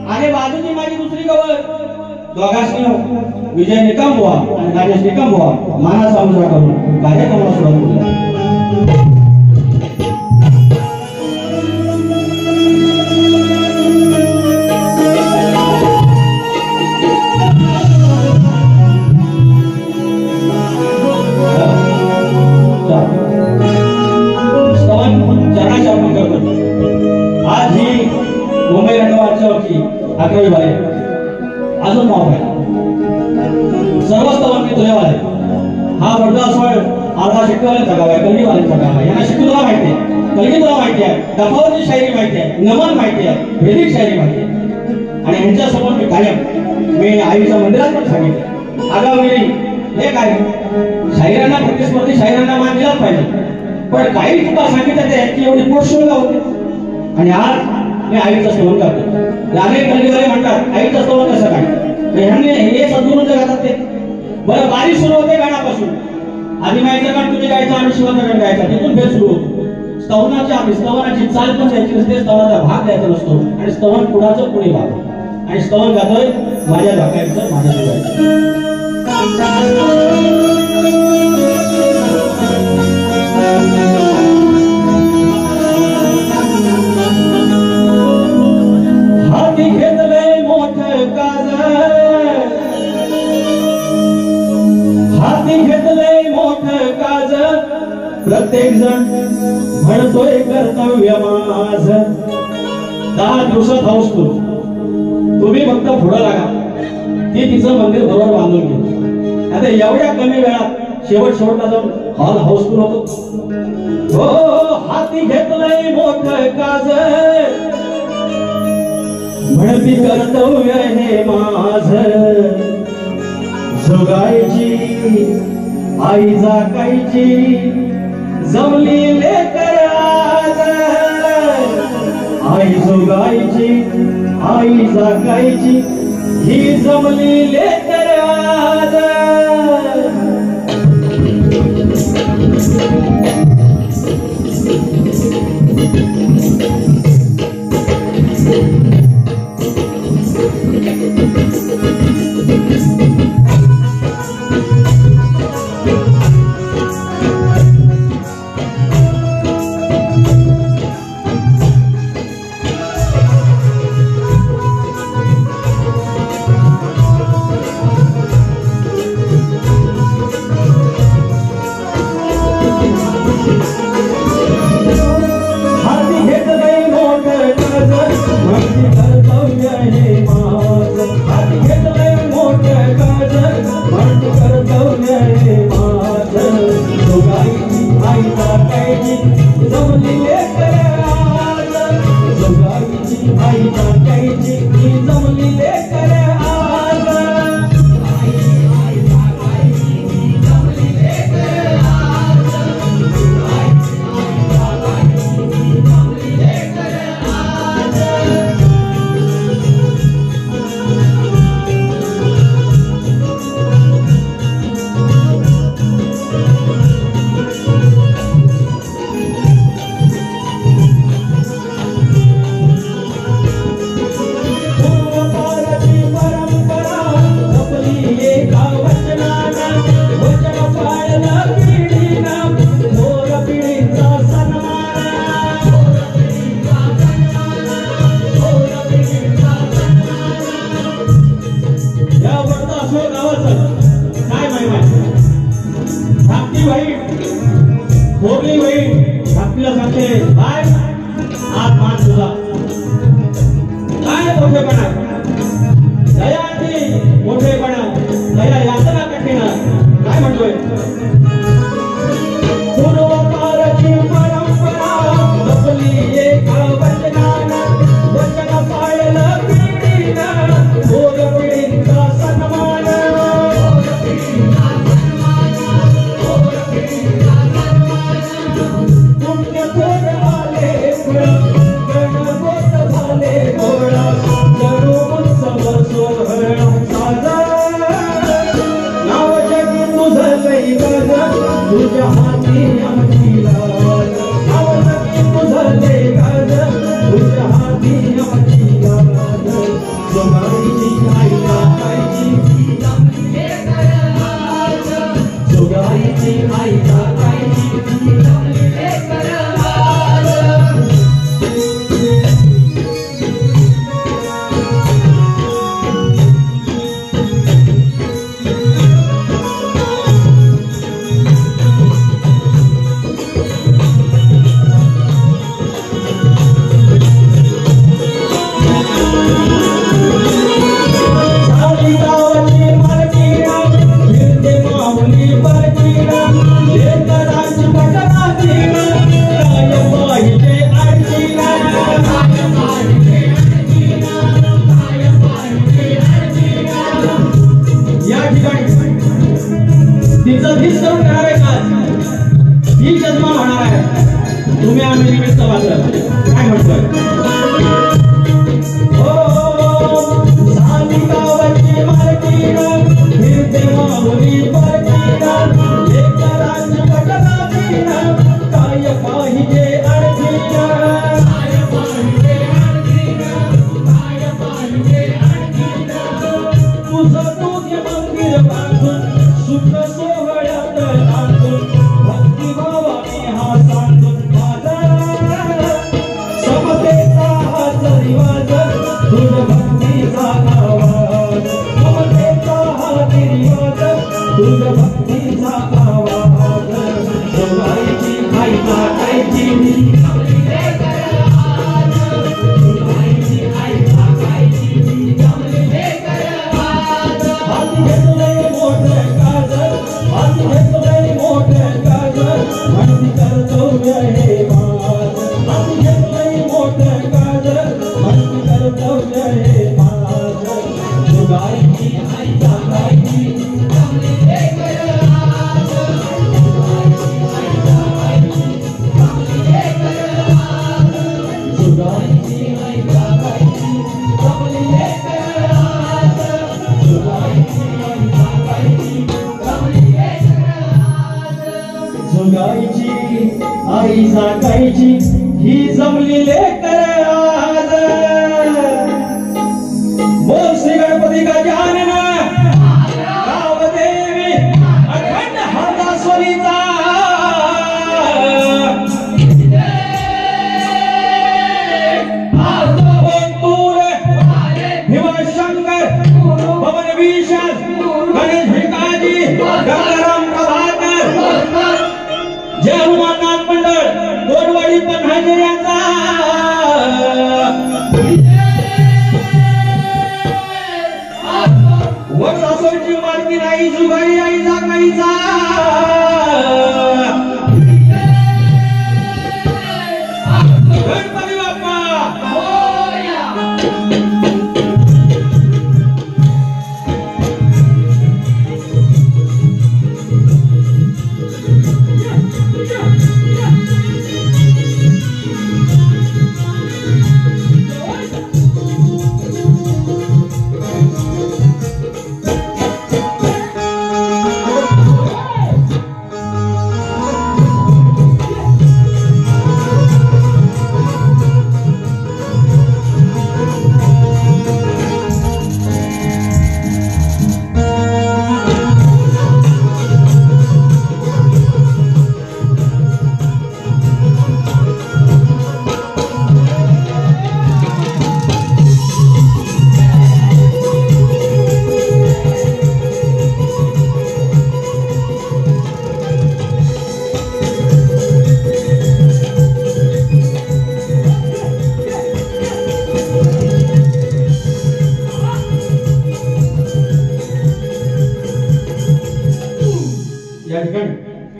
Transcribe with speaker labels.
Speaker 1: आणि बाजूची माझी दुसरी कवर दोघांनी विजय निकम बुवा आणि राजेश निकम बुवा माना सामुद्रा करून कार्यक्रमाला सुरुवात केली. आज ही मुंबई रंगवारची 11वी बारी अजून माफ आहे सर्व स्तवन मी तुझ्या वाले हा बडदा सोळ आर्धा शिकवायचा गाव आहे कलगीवाल्यांचा गाव आहे. यांना शिकू तुला माहिती आहे कलगी तुला माहिती आहे डफावरची शायरी माहिती आहे नमन माहिती आहे वेदिक शायरी माहिती आहे आणि यांच्यासमोर मी कायम मी आईच्या मंदिरात पण सांगितलं आगावगिरी हे काय शाहिरांना प्रतिस्पर्धी शाहिरांना मान दिलाच पाहिजे पण काही चुका सांगितल्या त्या यांची एवढी पोटशोगा होती आणि आज मी आईचं स्तवन करतो. अनेक कलगीवाले म्हणतात आईचं स्तवन कसं काय ह्यांनी हे सद्गुरूंच गातात ते बरं बारी सुरू होते गाण्यापासून आधी माहिती गाणं तुझे गायचं आणि शिवाचा गाणं गायचा तिथून भेद सुरू होतो. स्तवनाची चाल पण द्यायची नसते स्तवनाचा भाग द्यायचा नसतो आणि स्तवन कुणाचं पुढे भाग आणि स्तवन गातोय माझ्या धाकायचं माझ्या शिवायचं. हाती घेतलंय मोठं काजळ हाती घेतलंय मोठं काजळ प्रत्येक जण म्हणतोय कर्तव्य माझं 10 दिवसात हाऊसफुल तुम्ही फक्त पुढं लागा ती तिचं मंदिर बरोबर बांधून घे. आता एवढ्या कमी वेळात शेवटला जाऊन हॉल हाऊसफुल होतो. हो हाती घेतलंय मोठं काजळ म्हणती कर्तव्य हे माझं जोगायची आई जागायची जमली लेकर आज आई जोगायची आई जागायची ही जमली लेकर आज. तुझ्या हाती आमची लाज, तुझं ते गाज, तुझ्या हाती आमची लाज. निमित्त मात्र काय म्हणतोय आई सांगायची ही जमली लेकर आज बोल श्री गणपती गजानन गावदेवी अखंड हरदासवरीचा भीमशंकर पवन विशाल गणेश भिकाजी गंगाराम प्रभाकर जय हनुमाननाथ मंडळ गोडवाडी पन्हाळे यांचा वर सासोची मालकी नाही जुगारी आई जागाईचा